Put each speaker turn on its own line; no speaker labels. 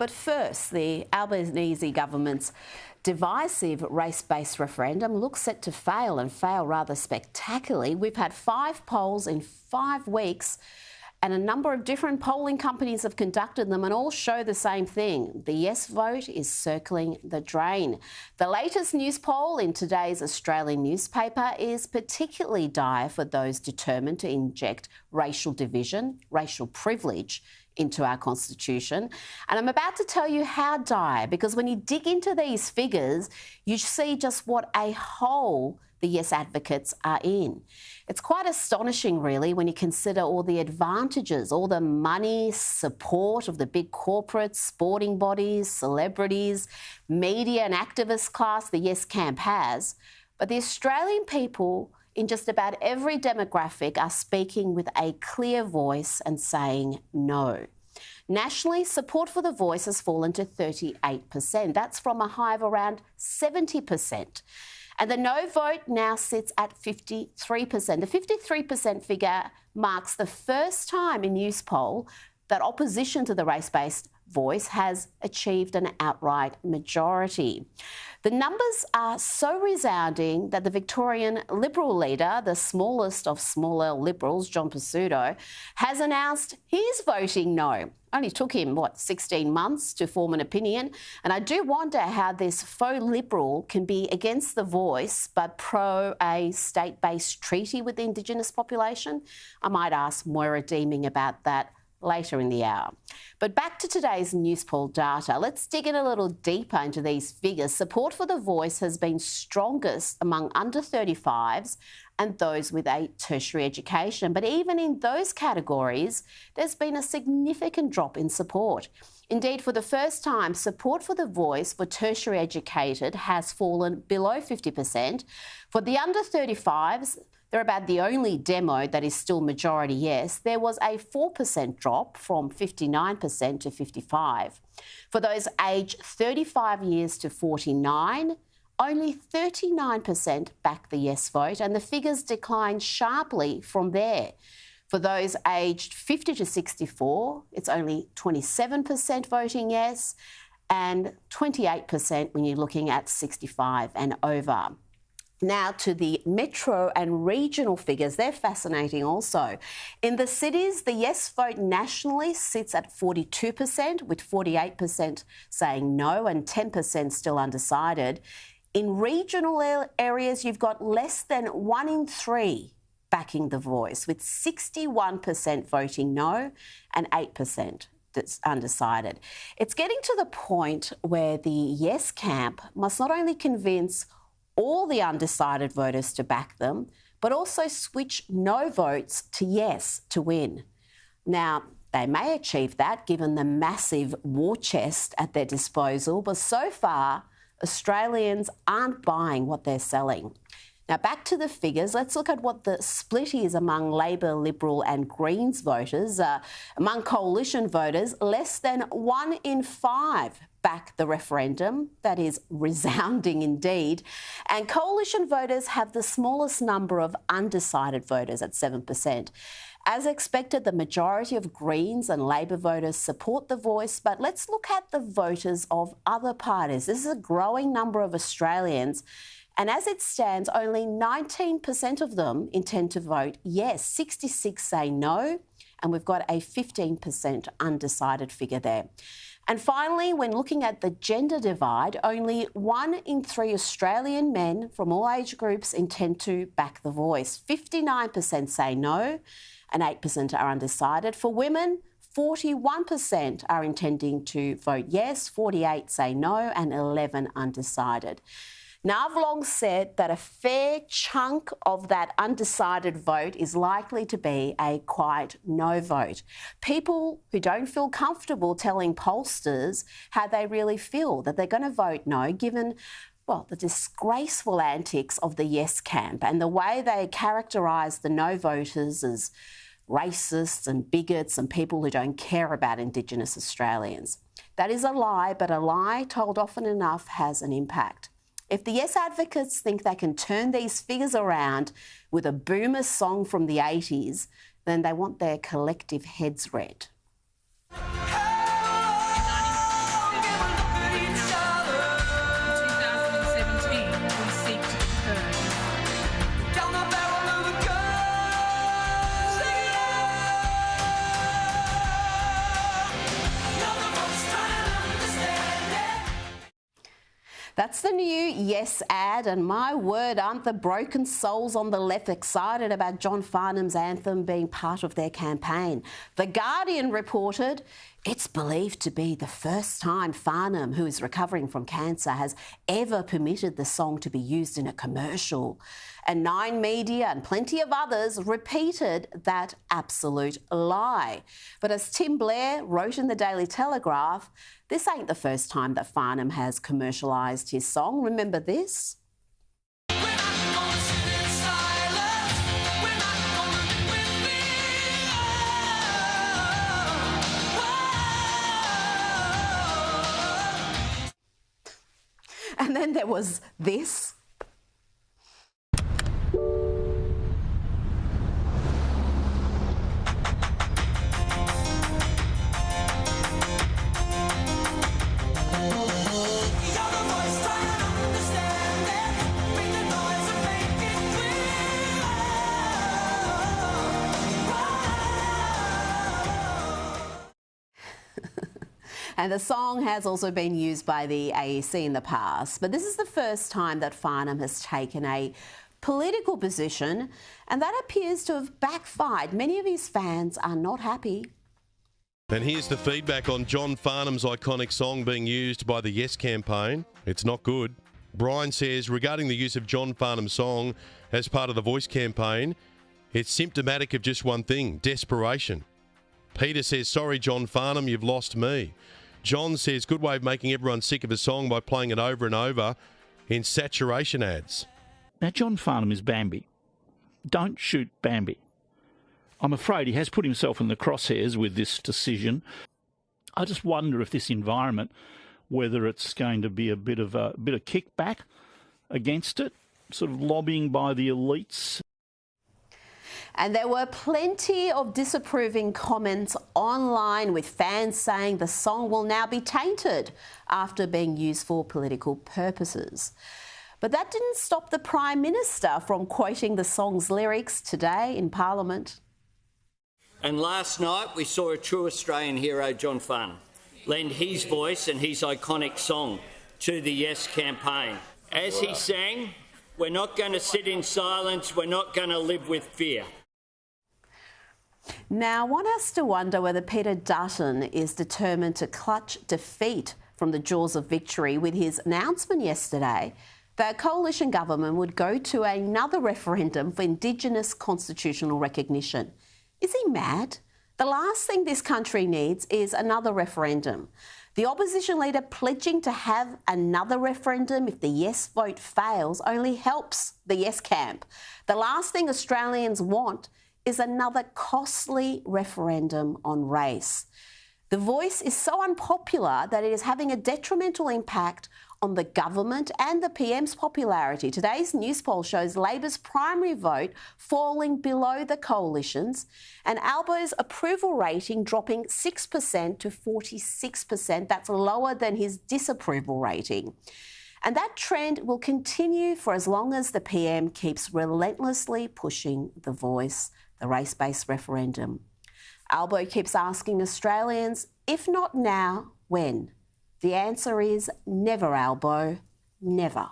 But first, the Albanese government's divisive race-based referendum looks set to fail, and fail rather spectacularly. We've had 5 polls in 5 weeks, and a number of different polling companies have conducted them and all show the same thing. The yes vote is circling the drain. The latest Newspoll in today's Australian newspaper is particularly dire for those determined to inject racial division, racial privilege into our constitution. And I'm about to tell you how dire, because when you dig into these figures, you see just what a hole the yes advocates are in. It's quite astonishing, really, when you consider all the advantages, all the money, support of the big corporates, sporting bodies, celebrities, media and activist class the yes camp has. But the Australian people in just about every demographic are speaking with a clear voice and saying no. Nationally, support for the voice has fallen to 38%. That's from a high of around 70%. And the no vote now sits at 53%. The 53% figure marks the first time in Newspoll that opposition to the race-based voice has achieved an outright majority. The numbers are so resounding that the Victorian Liberal leader, the smallest of smaller Liberals, John Pesutto, has announced he's voting no. Only took him, 16 months to form an opinion. And I do wonder how this faux Liberal can be against the voice but pro a state-based treaty with the Indigenous population. I might ask Moira Deeming about that later in the hour. But back to today's Newspoll data. Let's dig in a little deeper into these figures. Support for the voice has been strongest among under 35s and those with a tertiary education. But even in those categories, there's been a significant drop in support. Indeed, for the first time, support for the voice for tertiary educated has fallen below 50%. For the under 35s, they're about the only demo that is still majority yes. There was a 4% drop from 59% to 55%. For those aged 35 years to 49, only 39% backed the yes vote, and the figures declined sharply from there. For those aged 50 to 64, it's only 27% voting yes, and 28% when you're looking at 65 and over. Now to the metro and regional figures. They're fascinating also. In the cities, the yes vote nationally sits at 42%, with 48% saying no and 10% still undecided. In regional areas, you've got less than 1 in 3 backing the voice, with 61% voting no and 8% that's undecided. It's getting to the point where the yes camp must not only convince all the undecided voters to back them, but also switch no votes to yes to win. Now, they may achieve that given the massive war chest at their disposal, but so far, Australians aren't buying what they're selling. Now, back to the figures. Let's look at what the split is among Labor, Liberal and Greens voters. Among coalition voters, less than 1 in 5 back the referendum. That is resounding indeed. And coalition voters have the smallest number of undecided voters at 7%. As expected, the majority of Greens and Labor voters support the voice, but let's look at the voters of other parties. This is a growing number of Australians, and as it stands, only 19% of them intend to vote yes. 66 say no, and we've got a 15% undecided figure there. And finally, when looking at the gender divide, only 1 in 3 Australian men from all age groups intend to back the voice. 59% say no and 8% are undecided. For women, 41% are intending to vote yes, 48 say no and 11 undecided. Now, I've long said that a fair chunk of that undecided vote is likely to be a quiet no vote. People who don't feel comfortable telling pollsters how they really feel, that they're going to vote no, given, well, the disgraceful antics of the yes camp and the way they characterise the no voters as racists and bigots and people who don't care about Indigenous Australians. That is a lie, but a lie told often enough has an impact. If the yes advocates think they can turn these figures around with a boomer song from the 80s, then they want their collective heads read. That's the new Yes ad, and my word, aren't the broken souls on the left excited about John Farnham's anthem being part of their campaign. The Guardian reported it's believed to be the first time Farnham, who is recovering from cancer, has ever permitted the song to be used in a commercial. And Nine Media and plenty of others repeated that absolute lie. But as Tim Blair wrote in the Daily Telegraph, this ain't the first time that Farnham has commercialised his song. Remember this? And then there was this. And the song has also been used by the AEC in the past, but this is the first time that Farnham has taken a political position, and that appears to have backfired. Many of his fans are not happy.
And here's the feedback on John Farnham's iconic song being used by the Yes campaign. It's not good. Brian says, regarding the use of John Farnham's song as part of the Voice campaign, it's symptomatic of just one thing, desperation. Peter says, sorry, John Farnham, you've lost me. John says, good way of making everyone sick of a song by playing it over and over in saturation ads.
Now, John Farnham is Bambi. Don't shoot Bambi. I'm afraid he has put himself in the crosshairs with this decision. I just wonder if this environment, whether it's going to be a bit of kickback against it, sort of lobbying by the elites.
And there were plenty of disapproving comments online, with fans saying the song will now be tainted after being used for political purposes. But that didn't stop the Prime Minister from quoting the song's lyrics today in Parliament.
And last night we saw a true Australian hero, John Farnham, lend his voice and his iconic song to the Yes campaign. As he sang, we're not going to sit in silence, we're not going to live with fear.
Now, one has to wonder whether Peter Dutton is determined to clutch defeat from the jaws of victory with his announcement yesterday that a coalition government would go to another referendum for Indigenous constitutional recognition. Is he mad? The last thing this country needs is another referendum. The opposition leader pledging to have another referendum if the yes vote fails only helps the yes camp. The last thing Australians want is another costly referendum on race. The Voice is so unpopular that it is having a detrimental impact on the government and the PM's popularity. Today's Newspoll shows Labor's primary vote falling below the coalition's, and Albo's approval rating dropping 6% to 46%. That's lower than his disapproval rating. And that trend will continue for as long as the PM keeps relentlessly pushing the Voice, the race-based referendum. Albo keeps asking Australians, if not now, when? The answer is never, Albo, never.